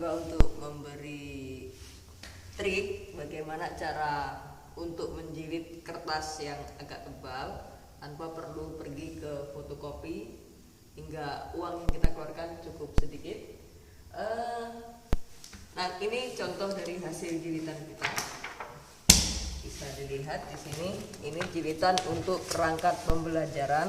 mencoba untuk memberi trik bagaimana cara untuk menjilid kertas yang agak tebal tanpa perlu pergi ke fotokopi hingga uang yang kita keluarkan cukup sedikit. Nah, ini contoh dari hasil jilitan kita. Bisa dilihat di sini, ini jilitan untuk perangkat pembelajaran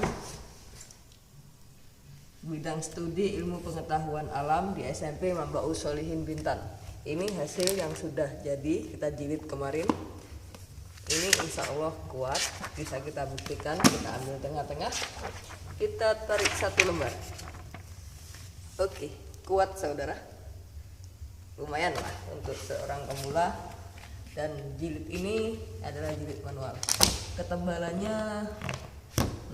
bidang studi ilmu pengetahuan alam di SMP Mambaus Sholihin Bintan. Ini hasil yang sudah jadi kita jilid kemarin. Ini insya Allah kuat, bisa kita buktikan. Kita ambil tengah-tengah, kita tarik satu lembar. Oke, kuat saudara, lumayan lah untuk seorang pemula. Dan jilid ini adalah jilid manual, ketebalannya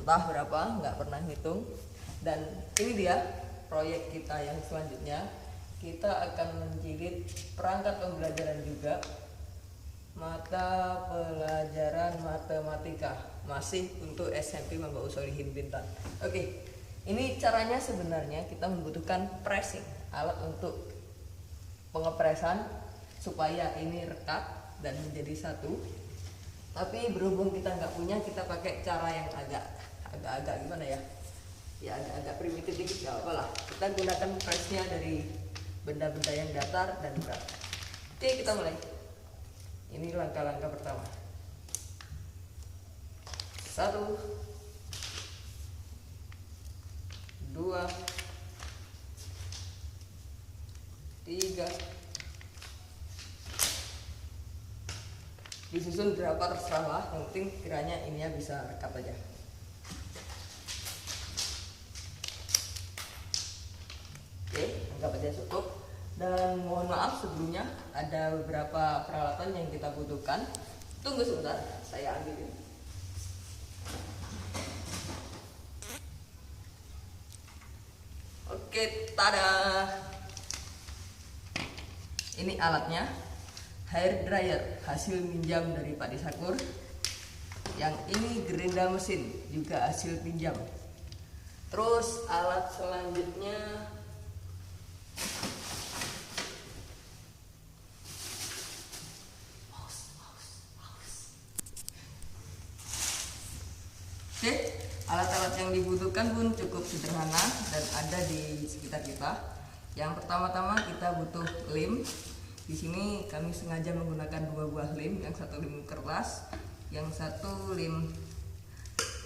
entah berapa, nggak pernah hitung. Dan ini dia proyek kita yang selanjutnya. Kita akan menjilid perangkat pembelajaran juga, mata pelajaran matematika, masih untuk SMP Mambaus Sholihin Bintan. Oke, ini caranya sebenarnya kita membutuhkan pressing, alat untuk pengepresan supaya ini rekat dan menjadi satu. Tapi berhubung kita nggak punya, kita pakai cara yang agak gimana ya? Ya agak primitif dikit, nggak apa-apa lah. Kita gunakan pressnya dari benda-benda yang datar dan berat. Oke, kita mulai. Ini langkah-langkah pertama. 1, 2, 3. Disusun berapa terserah lah, yang penting kiranya ininya bisa rekat aja. Oke, anggap aja cukup. Dan mohon maaf sebelumnya, ada beberapa peralatan yang kita butuhkan. Tunggu sebentar, saya ambilin. Oke, tada. Ini alatnya, hair dryer, hasil minjam dari Pak Disakur. Yang ini gerinda mesin, juga hasil pinjam. Terus alat selanjutnya Oke, alat-alat yang dibutuhkan pun cukup sederhana dan ada di sekitar kita. Yang pertama-tama kita butuh lem. Di sini kami sengaja menggunakan 2 buah lem, yang satu lem kertas, yang satu lem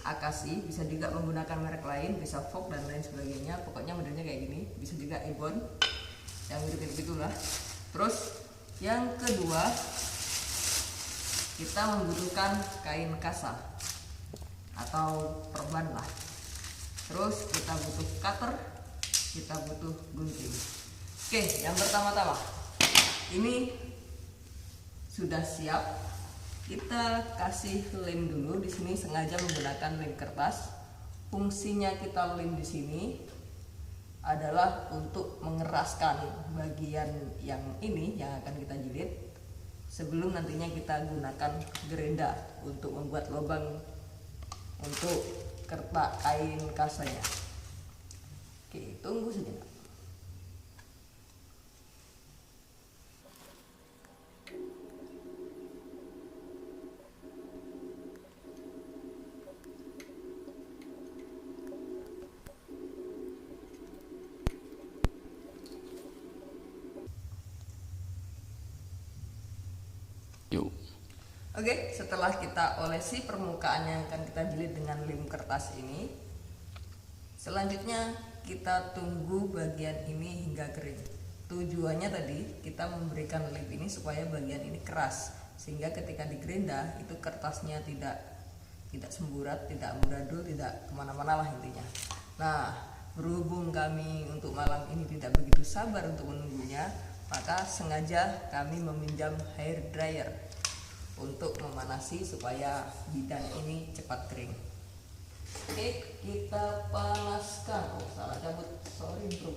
akasi. Bisa juga menggunakan merek lain, bisa Vogue dan lain sebagainya. Pokoknya modelnya kayak gini. Bisa juga Ebon, yang mirip-mirip itulah. Terus yang kedua, kita membutuhkan kain kasa atau perban lah. Terus kita butuh cutter, kita butuh gunting. Oke, yang pertama-tama ini sudah siap. Kita kasih lem dulu. Di sini sengaja menggunakan lem kertas. Fungsinya kita lem di sini adalah untuk mengeraskan bagian yang ini yang akan kita jilid sebelum nantinya kita gunakan gerinda untuk membuat lubang untuk kertas kain kasanya. Oke, tunggu sejenak. Oke, setelah kita olesi permukaan yang akan kita jilid dengan lem kertas ini, selanjutnya kita tunggu bagian ini hingga kering. Tujuannya tadi kita memberikan lem ini supaya bagian ini keras, sehingga ketika digerinda itu kertasnya tidak semburat, tidak amburadul, tidak kemana-mana lah intinya. Nah, berhubung kami untuk malam ini tidak begitu sabar untuk menunggunya, maka sengaja kami meminjam hair dryer untuk memanasi supaya bidang ini cepat kering. Oke, kita panaskan. Oh, salah cabut, sorry bro.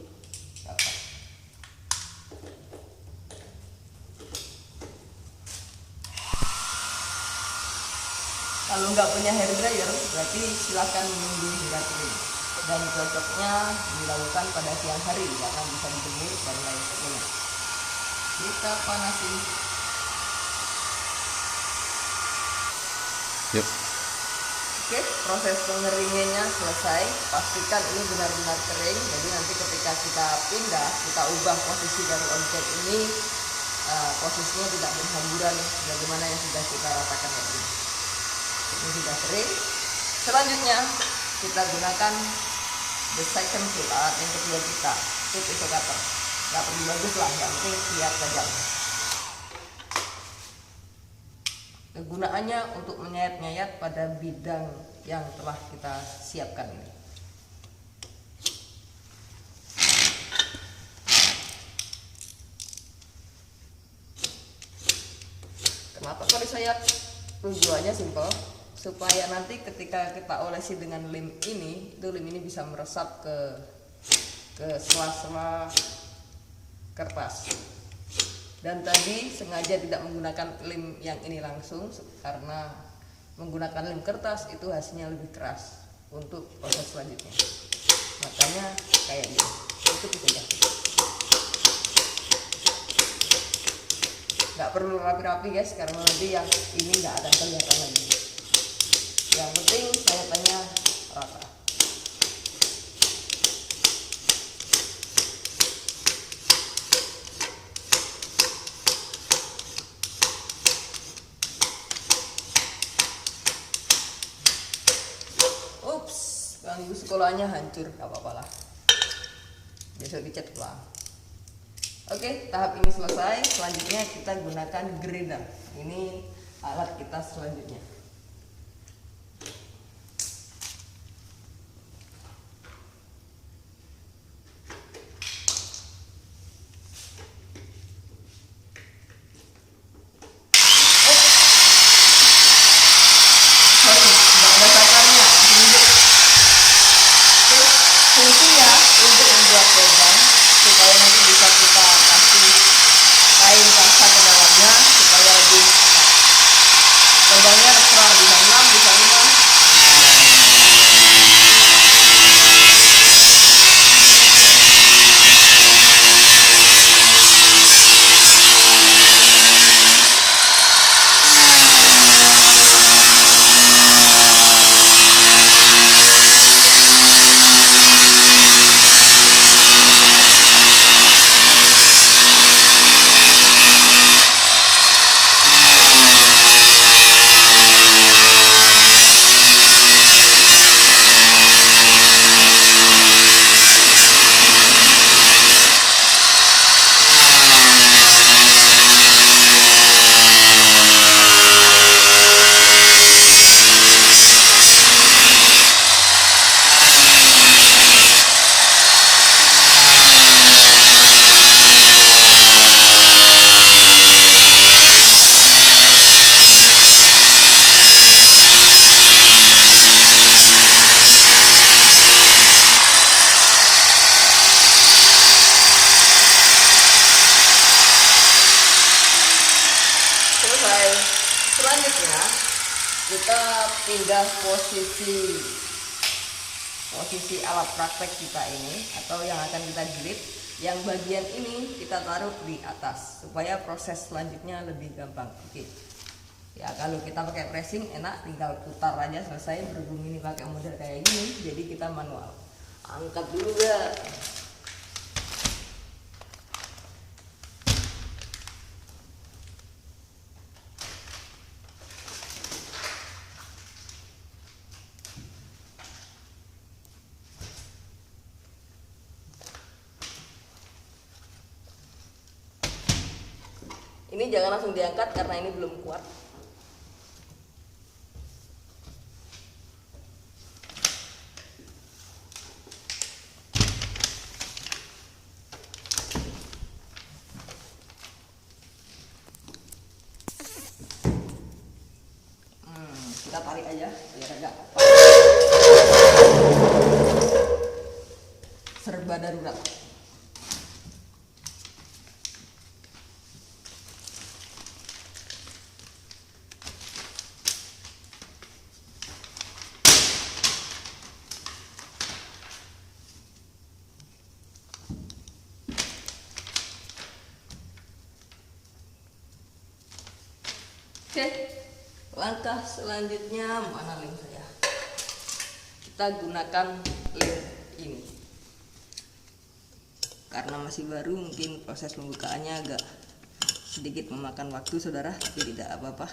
Kalau nggak punya hair dryer, berarti silakan menunggu hingga kering. Dan cocoknya dilakukan pada siang hari karena bisa dijemur dan lain sebagainya. kita panasi. Yuk. Oke, proses pengeringannya selesai. Pastikan ini benar-benar kering. Jadi nanti ketika kita pindah, kita ubah posisi dari objek ini, posisinya tidak berhamburan bagaimana yang sudah kita ratakan tadi. Ini sudah kering. Selanjutnya kita gunakan the second tool, alat yang kedua kita, itu pisau cutter. Nggak perlu bagus lah, yang penting lihat tajam. Kegunaannya untuk menyayat-nyayat pada bidang yang telah kita siapkan ini. Kenapa kok disayat? Tujuannya simpel, supaya nanti ketika kita olesi dengan lem ini, itu lem ini bisa meresap ke sela-sela kertas. Dan tadi sengaja tidak menggunakan lem yang ini langsung karena menggunakan lem kertas itu hasilnya lebih keras untuk proses selanjutnya. Makanya kayak gini, itu saja. Nggak perlu rapi-rapi guys, karena nanti yang ini nggak akan kelihatan lagi. Yang penting sayatannya rata. Bangku sekolahnya hancur, gak apa-apa lah, besok dicat ulang. Oke, tahap ini selesai. Selanjutnya kita gunakan grinder. Ini alat kita selanjutnya. Fungsinya untuk membuat lubang supaya nanti bisa kita kasih kain kasa ke dalamnya supaya lebih ketat. Lubangnya terserah, bisa 6, bisa 5. Selanjutnya kita pindah posisi alat praktek kita ini atau yang akan kita jilid. Yang bagian ini kita taruh di atas supaya proses selanjutnya lebih gampang. Oke. Ya kalau kita pakai pressing enak, tinggal putar aja selesai. Berhubung ini pakai model kayak gini, jadi kita manual. Angkat dulu ya. Ini jangan langsung diangkat karena ini belum kuat. Kita tarik aja biar agak serba darurat. Oke, langkah selanjutnya mana lem saya? Kita gunakan lem ini. Karena masih baru, mungkin proses pembukaannya agak sedikit memakan waktu saudara, tapi tidak apa-apa.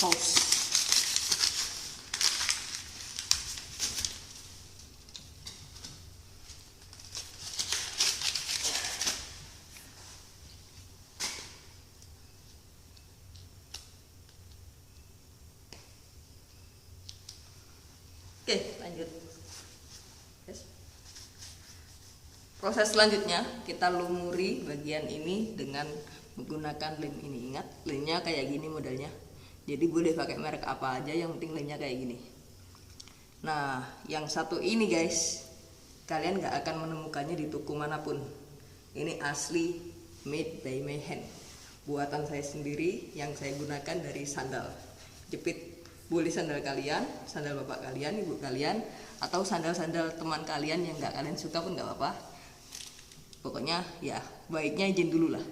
Pause. Oke, lanjut. Yes. Proses selanjutnya kita lumuri bagian ini dengan menggunakan lem ini. Ingat, lemnya kayak gini modelnya. Jadi boleh pakai merek apa aja, yang penting lemnya kayak gini. Nah, yang satu ini guys, kalian gak akan menemukannya di toko manapun. Ini asli made by my hand, buatan saya sendiri yang saya gunakan dari sandal jepit. Boleh sandal kalian, sandal bapak kalian, ibu kalian, atau sandal-sandal teman kalian yang gak kalian suka pun gak apa-apa. Pokoknya ya baiknya izin dulu lah.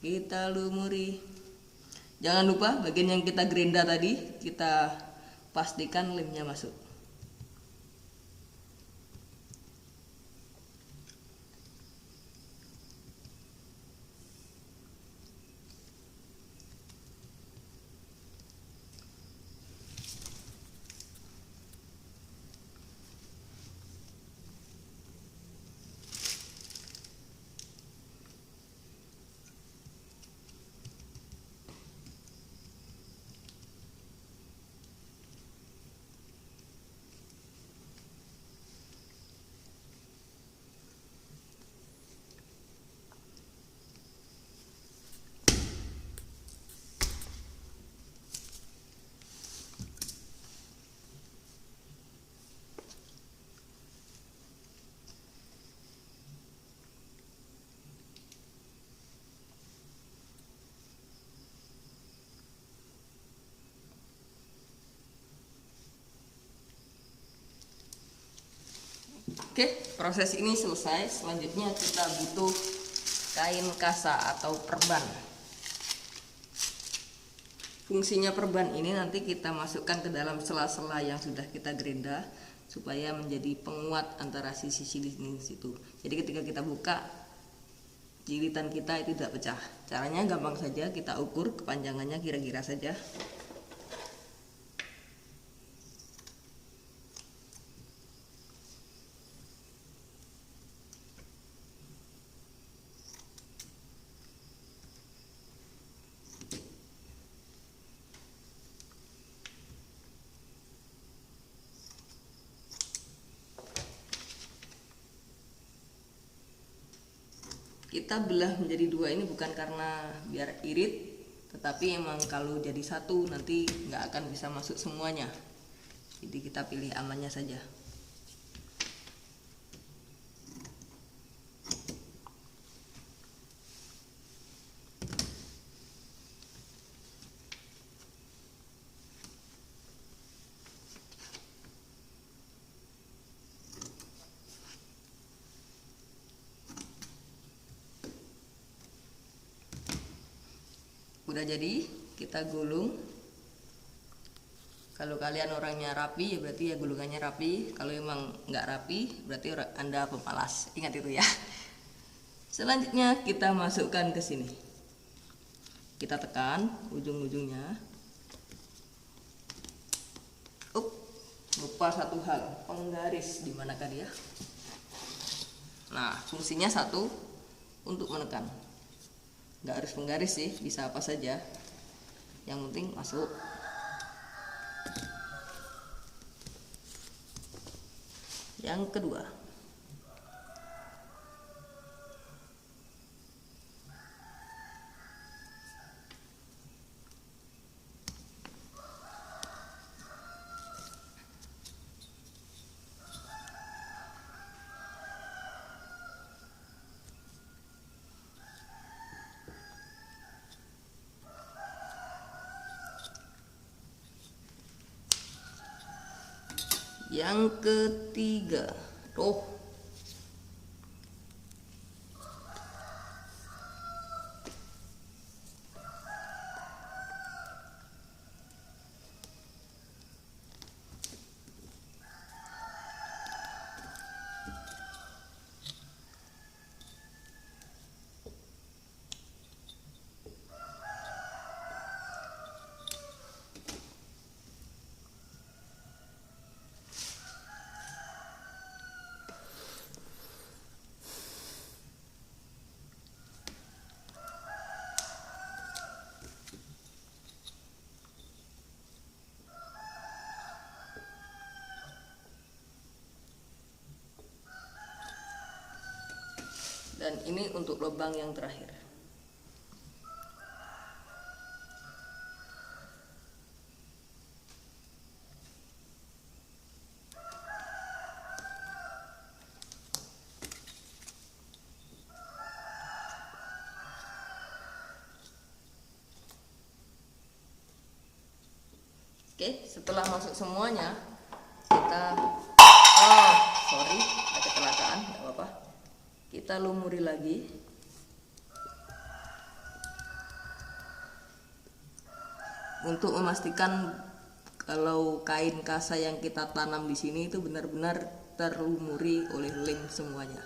Kita lumuri. Jangan lupa bagian yang kita gerinda tadi, kita pastikan lemnya masuk. Oke, proses ini selesai. Selanjutnya kita butuh kain kasa atau perban. Fungsinya perban ini nanti kita masukkan ke dalam sela-sela yang sudah kita gerinda supaya menjadi penguat antara sisi-sisi di situ. Jadi ketika kita buka, jilitan kita itu tidak pecah. Caranya gampang saja, kita ukur kepanjangannya kira-kira saja. Kita belah menjadi dua ini bukan karena biar irit, tetapi emang kalau jadi satu nanti nggak akan bisa masuk semuanya. Jadi kita pilih amannya saja. Udah jadi, kita gulung. Kalau kalian orangnya rapi ya berarti ya gulungannya rapi. Kalau emang nggak rapi berarti Anda pemalas. Ingat itu ya. Selanjutnya kita masukkan ke sini. Kita tekan ujung-ujungnya. Lupa satu hal, penggaris di manakah dia? Nah, fungsinya satu, untuk menekan. Nggak harus penggaris sih, bisa apa saja, yang penting masuk. Yang kedua, Yang ketiga, dan ini untuk lubang yang terakhir. Oke, setelah masuk semuanya, kita sorry, ada kecelakaan, nggak apa-apa. Kita lumuri lagi. Untuk memastikan kalau kain kasa yang kita tanam di sini itu benar-benar terlumuri oleh lem semuanya.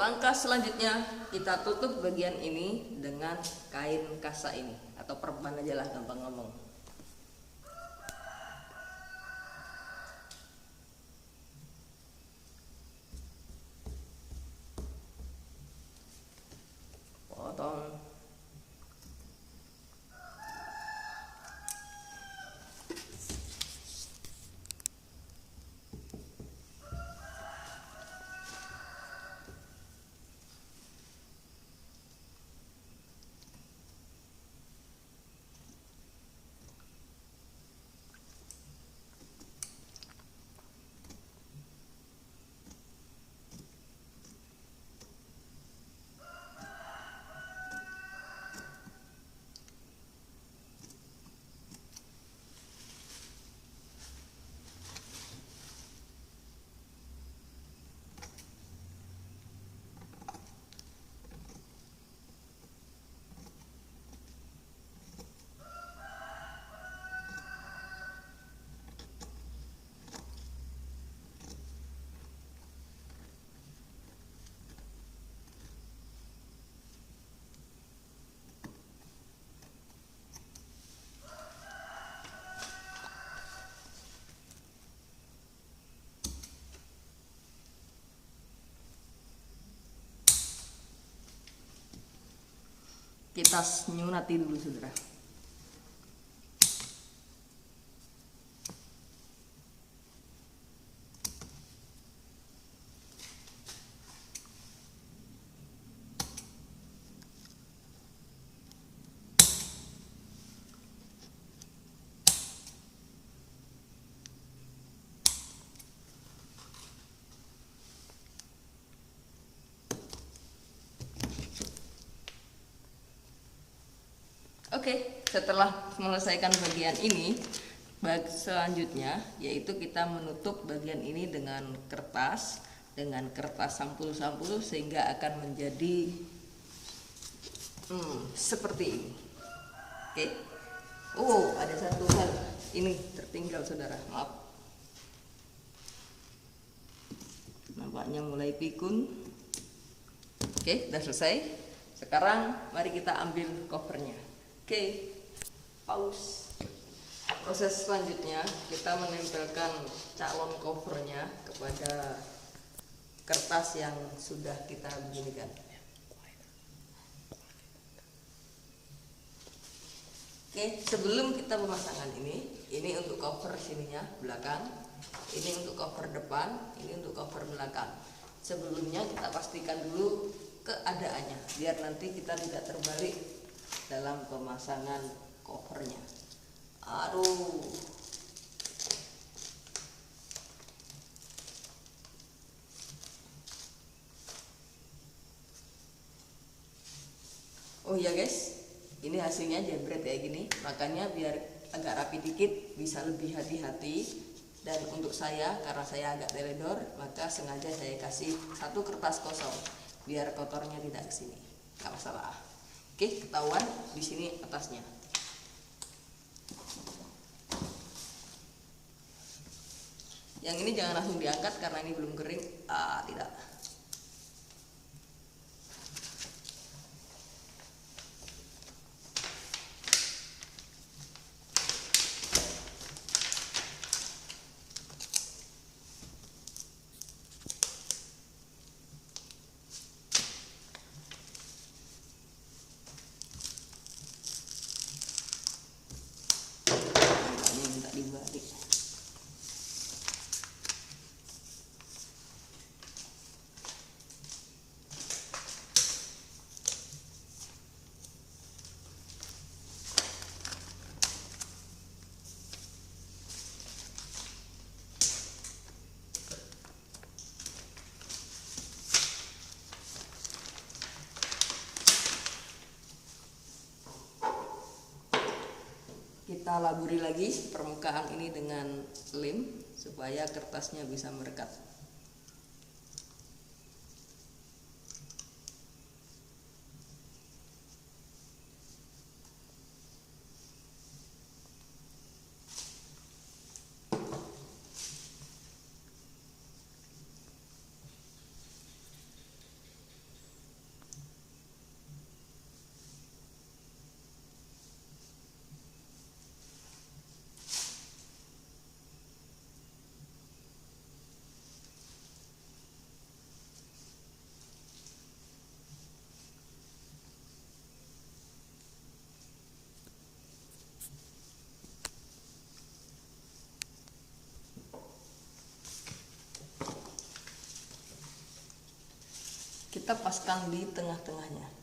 Langkah selanjutnya, kita tutup bagian ini dengan kain kasa ini, atau perban aja lah, gampang ngomong. Potong. Kita nyunati dulu, saudara. Oke, setelah menyelesaikan bagian ini, selanjutnya yaitu kita menutup bagian ini dengan kertas sampul-sampul sehingga akan menjadi seperti ini. Oke. Oh, ada satu hal ini tertinggal, saudara. Maaf. Nampaknya mulai pikun. Oke, udah selesai. Sekarang mari kita ambil covernya. Oke, pause. Proses selanjutnya kita menempelkan calon covernya kepada kertas yang sudah kita beginikan. Oke, sebelum kita pemasangan ini untuk cover sininya belakang, ini untuk cover depan, ini untuk cover belakang. Sebelumnya kita pastikan dulu keadaannya, biar nanti kita tidak terbalik dalam pemasangan covernya. Aduh. Oh iya guys, ini hasilnya jebret kayak gini, makanya biar agak rapi dikit bisa lebih hati-hati. Dan untuk saya, karena saya agak teledor, maka sengaja saya kasih satu kertas kosong biar kotornya tidak kesini, nggak masalah. Oke, ketahuan di sini atasnya. Yang ini jangan langsung diangkat karena ini belum kering. Tidak. Dibalik. Kita laburi lagi permukaan ini dengan lem supaya kertasnya bisa merekat. Kita paskan di tengah-tengahnya.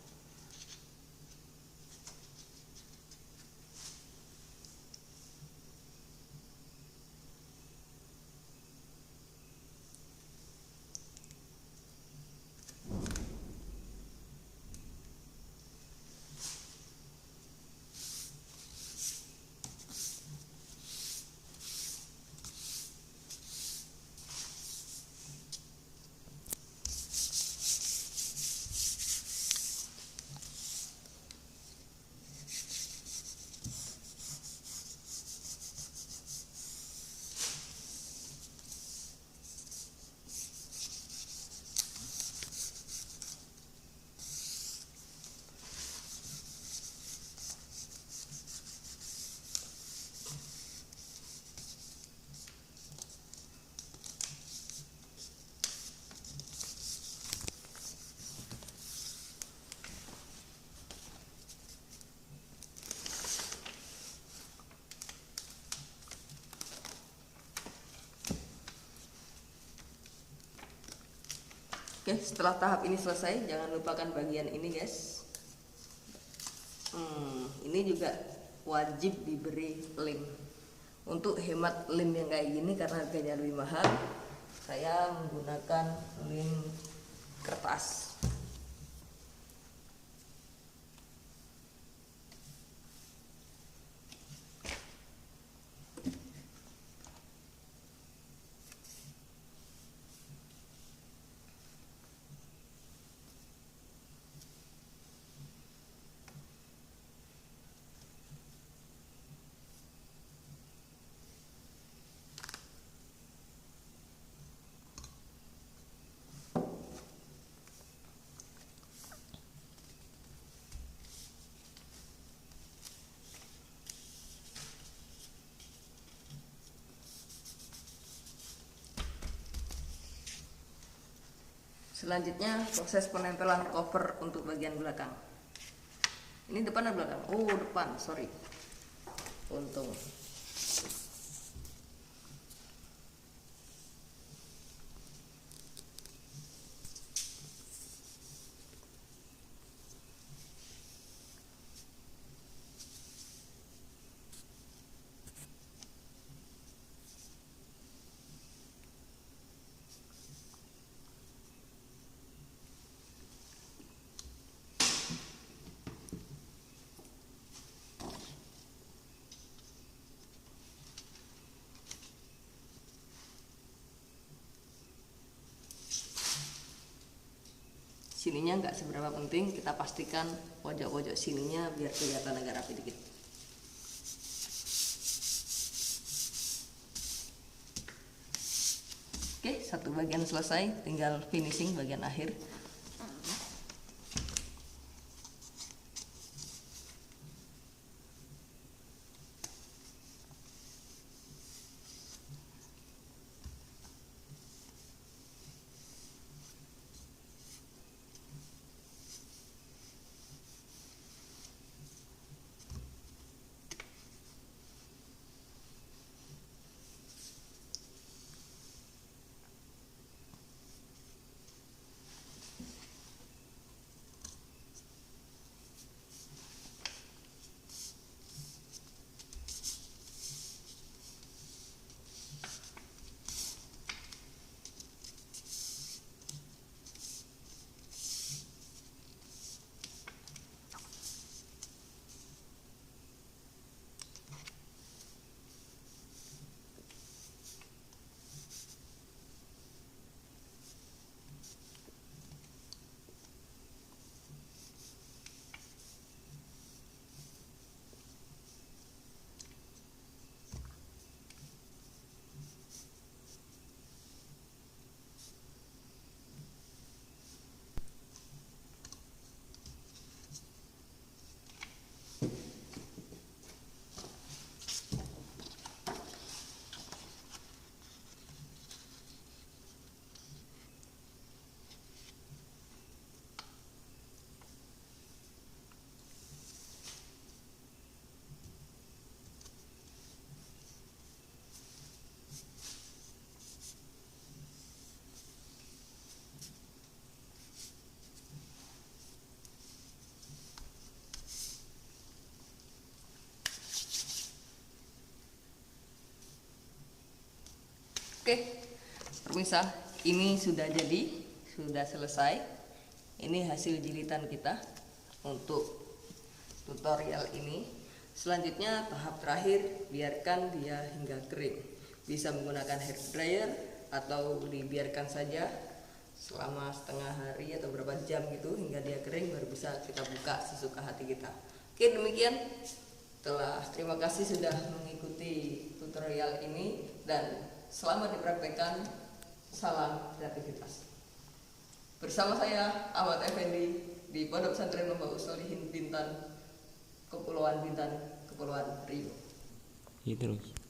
Oke, setelah tahap ini selesai, jangan lupakan bagian ini guys. Ini juga wajib diberi lem. Untuk hemat lem yang kayak gini karena harganya lebih mahal, saya menggunakan lem kertas. Selanjutnya proses penempelan cover untuk bagian belakang. Ini depan atau belakang? Oh, depan, sorry. Untung. Sininya nggak seberapa penting, kita pastikan pojok-pojok sininya biar kelihatan agak rapi dikit. Oke, satu bagian selesai, tinggal finishing bagian akhir. Oke, pemirsa, ini sudah jadi, sudah selesai. Ini hasil jilitan kita untuk tutorial ini. Selanjutnya tahap terakhir, biarkan dia hingga kering. Bisa menggunakan hair dryer atau dibiarkan saja selama setengah hari atau berapa jam gitu hingga dia kering, baru bisa kita buka sesuka hati kita. Oke, demikian. Terima kasih sudah mengikuti tutorial ini, dan selamat dipraktekkan. Salam kreativitas. Bersama saya Ahmad Effendi di Pondok Pesantren Mambaus Sholihin Bintan, Kepulauan Bintan, Kepulauan Riau. Terus.